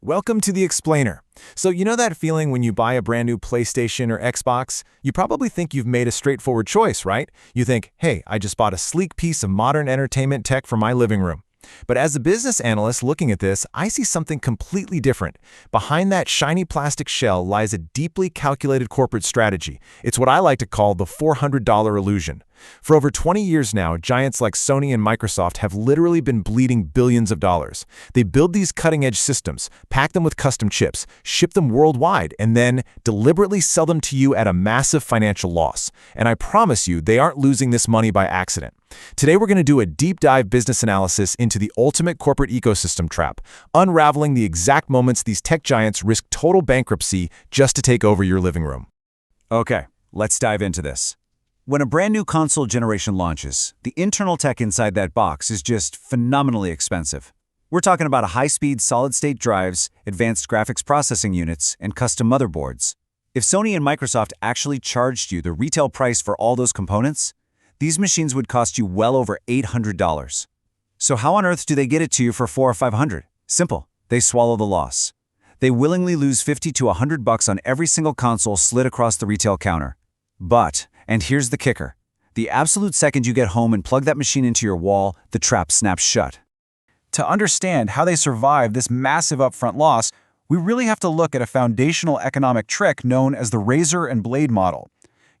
Welcome to the Explainer. So you know that feeling when you buy a brand new PlayStation or Xbox? You probably think you've made a straightforward choice, right? You think, hey, I just bought a sleek piece of modern entertainment tech for my living room. But as a business analyst looking at this, I see something completely different. Behind that shiny plastic shell lies a deeply calculated corporate strategy. It's what I like to call the $400 illusion. For over 20 years now, giants like Sony and Microsoft have literally been bleeding billions of dollars. They build these cutting-edge systems, pack them with custom chips, ship them worldwide, and then deliberately sell them to you at a massive financial loss. And I promise you, they aren't losing this money by accident. Today, we're going to do a deep dive business analysis into the ultimate corporate ecosystem trap, unraveling the exact moments these tech giants risk total bankruptcy just to take over your living room. Okay, let's dive into this. When a brand new console generation launches, the internal tech inside that box is just phenomenally expensive. We're talking about high-speed solid-state drives, advanced graphics processing units, and custom motherboards. If Sony and Microsoft actually charged you the retail price for all those components, these machines would cost you well over $800. So how on earth do they get it to you for $400 or $500? Simple. They swallow the loss. They willingly lose $50 to $100 on every single console slid across the retail counter. But, and here's the kicker, the absolute second you get home and plug that machine into your wall, the trap snaps shut. To understand how they survive this massive upfront loss, we really have to look at a foundational economic trick known as the razor and blade model.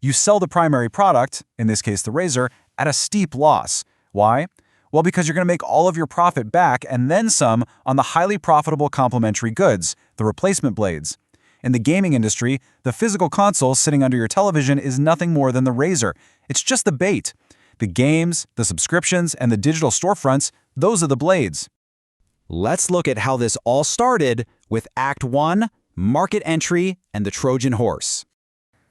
You sell the primary product, in this case the razor, at a steep loss. Why? Well, because you're going to make all of your profit back and then some on the highly profitable complementary goods, the replacement blades. In the gaming industry, the physical console sitting under your television is nothing more than the razor. It's just the bait. The games, the subscriptions, and the digital storefronts, those are the blades. Let's look at how this all started with Act 1, market entry, and the Trojan horse.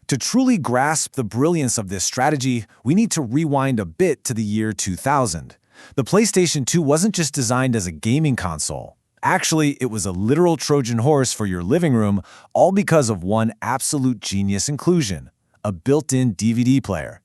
To truly grasp the brilliance of this strategy, we need to rewind a bit to the year 2000. The PlayStation 2 wasn't just designed as a gaming console. Actually, it was a literal Trojan horse for your living room, all because of one absolute genius inclusion: a built-in DVD player.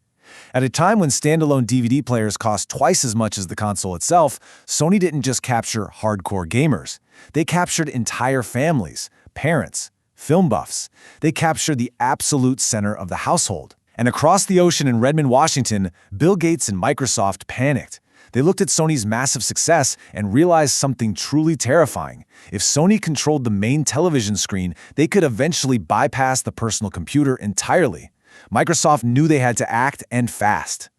At a time when standalone DVD players cost twice as much as the console itself, Sony didn't just capture hardcore gamers. They captured entire families, parents, film buffs. They captured the absolute center of the household. And across the ocean in Redmond, Washington, Bill Gates and Microsoft panicked. They looked at Sony's massive success and realized something truly terrifying. If Sony controlled the main television screen, they could eventually bypass the personal computer entirely. Microsoft knew they had to act, and fast.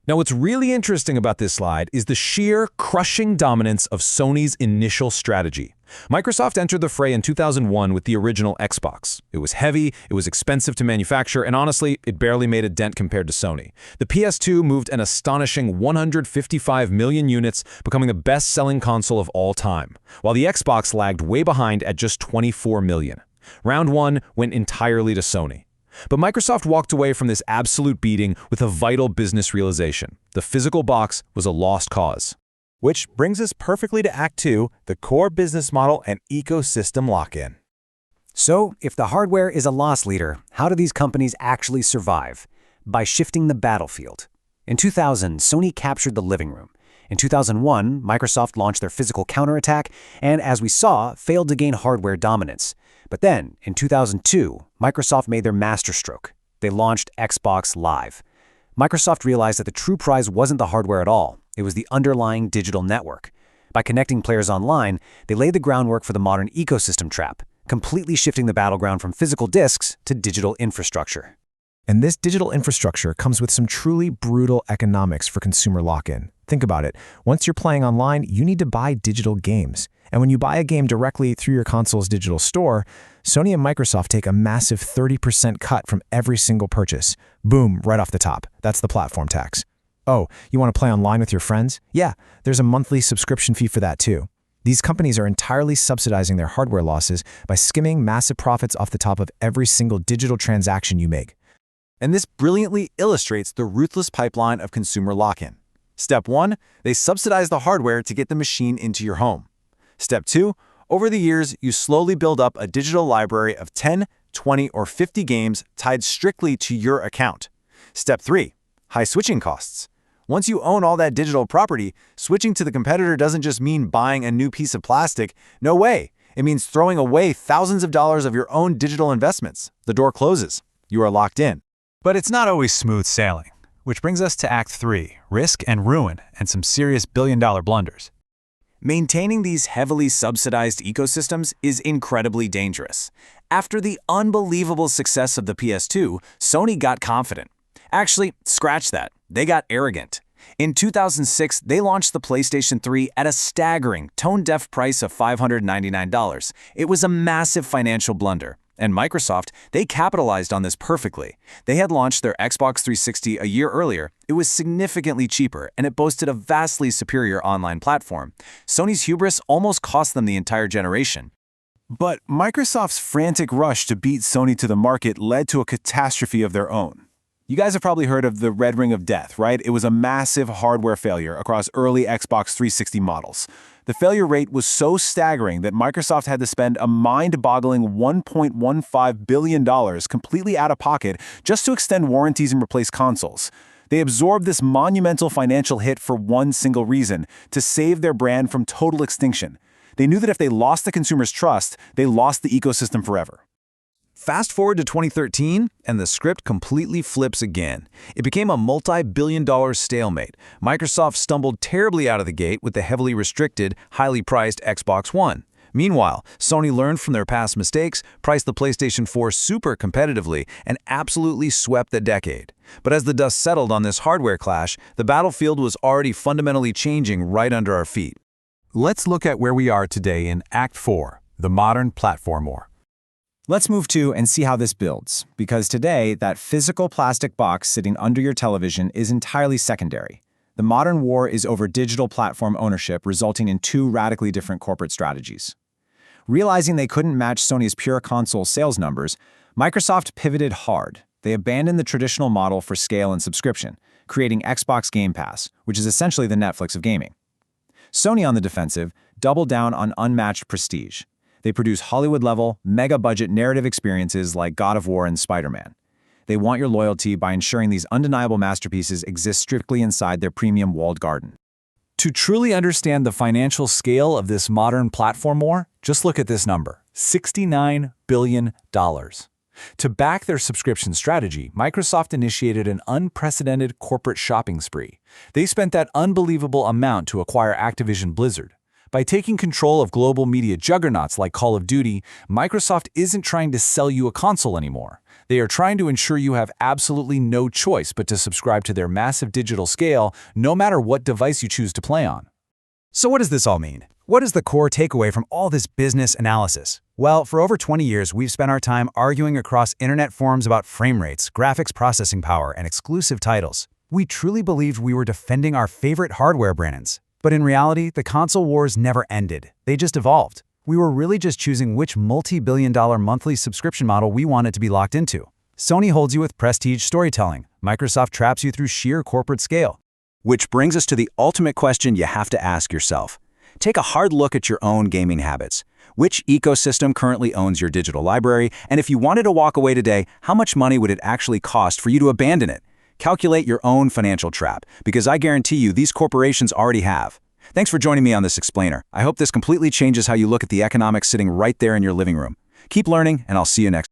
Now, what's really interesting about this slide is the sheer crushing dominance of Sony's initial strategy. Microsoft entered the fray in 2001 with the original Xbox. It was heavy, it was expensive to manufacture, and honestly, it barely made a dent compared to Sony. The PS2 moved an astonishing 155 million units, becoming the best-selling console of all time, while the Xbox lagged way behind at just 24 million. Round one went entirely to Sony. But Microsoft walked away from this absolute beating with a vital business realization. The physical box was a lost cause. Which brings us perfectly to Act 2, the core business model and ecosystem lock-in. So, if the hardware is a loss leader, how do these companies actually survive? By shifting the battlefield. In 2000, Sony captured the living room. In 2001, Microsoft launched their physical counterattack and, as we saw, failed to gain hardware dominance. But then, in 2002, Microsoft made their masterstroke. They launched Xbox Live. Microsoft realized that the true prize wasn't the hardware at all. It was the underlying digital network. By connecting players online, they laid the groundwork for the modern ecosystem trap, completely shifting the battleground from physical disks to digital infrastructure. And this digital infrastructure comes with some truly brutal economics for consumer lock-in. Think about it. Once you're playing online, you need to buy digital games. And when you buy a game directly through your console's digital store, Sony and Microsoft take a massive 30% cut from every single purchase. Boom, right off the top. That's the platform tax. Oh, you want to play online with your friends? Yeah, there's a monthly subscription fee for that too. These companies are entirely subsidizing their hardware losses by skimming massive profits off the top of every single digital transaction you make. And this brilliantly illustrates the ruthless pipeline of consumer lock-in. Step 1, they subsidize the hardware to get the machine into your home. Step 2, over the years, you slowly build up a digital library of 10, 20, or 50 games tied strictly to your account. Step 3, high switching costs. Once you own all that digital property, switching to the competitor doesn't just mean buying a new piece of plastic. No way. It means throwing away thousands of dollars of your own digital investments. The door closes. You are locked in. But it's not always smooth sailing, which brings us to Act 3, risk and ruin, and some serious billion-dollar blunders. Maintaining these heavily subsidized ecosystems is incredibly dangerous. After the unbelievable success of the PS2, Sony got confident. Actually, scratch that. They got arrogant. In 2006, they launched the PlayStation 3 at a staggering, tone-deaf price of $599. It was a massive financial blunder. And Microsoft, they capitalized on this perfectly. They had launched their Xbox 360 a year earlier. It was significantly cheaper, and it boasted a vastly superior online platform. Sony's hubris almost cost them the entire generation. But Microsoft's frantic rush to beat Sony to the market led to a catastrophe of their own. You guys have probably heard of the Red Ring of Death, right? It was a massive hardware failure across early Xbox 360 models. The failure rate was so staggering that Microsoft had to spend a mind-boggling $1.15 billion completely out of pocket just to extend warranties and replace consoles. They absorbed this monumental financial hit for one single reason: to save their brand from total extinction. They knew that if they lost the consumer's trust, they lost the ecosystem forever. Fast forward to 2013, and the script completely flips again. It became a multi-billion-dollar stalemate. Microsoft stumbled terribly out of the gate with the heavily restricted, highly priced Xbox One. Meanwhile, Sony learned from their past mistakes, priced the PlayStation 4 super competitively, and absolutely swept the decade. But as the dust settled on this hardware clash, the battlefield was already fundamentally changing right under our feet. Let's look at where we are today in Act 4, the modern platform war. Let's move to and see how this builds, because today, that physical plastic box sitting under your television is entirely secondary. The modern war is over digital platform ownership, resulting in two radically different corporate strategies. Realizing they couldn't match Sony's pure console sales numbers, Microsoft pivoted hard. They abandoned the traditional model for scale and subscription, creating Xbox Game Pass, which is essentially the Netflix of gaming. Sony, on the defensive, doubled down on unmatched prestige. They produce Hollywood-level, mega-budget narrative experiences like God of War and Spider-Man. They want your loyalty by ensuring these undeniable masterpieces exist strictly inside their premium walled garden. To truly understand the financial scale of this modern platform war, just look at this number: $69 billion. To back their subscription strategy, Microsoft initiated an unprecedented corporate shopping spree. They spent that unbelievable amount to acquire Activision Blizzard. By taking control of global media juggernauts like Call of Duty, Microsoft isn't trying to sell you a console anymore. They are trying to ensure you have absolutely no choice but to subscribe to their massive digital scale, no matter what device you choose to play on. So what does this all mean? What is the core takeaway from all this business analysis? Well, for over 20 years, we've spent our time arguing across internet forums about frame rates, graphics processing power, and exclusive titles. We truly believed we were defending our favorite hardware brands. But in reality, the console wars never ended. They just evolved. We were really just choosing which multi-billion-dollar monthly subscription model we wanted to be locked into. Sony holds you with prestige storytelling. Microsoft traps you through sheer corporate scale. Which brings us to the ultimate question you have to ask yourself. Take a hard look at your own gaming habits. Which ecosystem currently owns your digital library? And if you wanted to walk away today, how much money would it actually cost for you to abandon it? Calculate your own financial trap, because I guarantee you these corporations already have. Thanks for joining me on this explainer. I hope this completely changes how you look at the economics sitting right there in your living room. Keep learning, and I'll see you next time.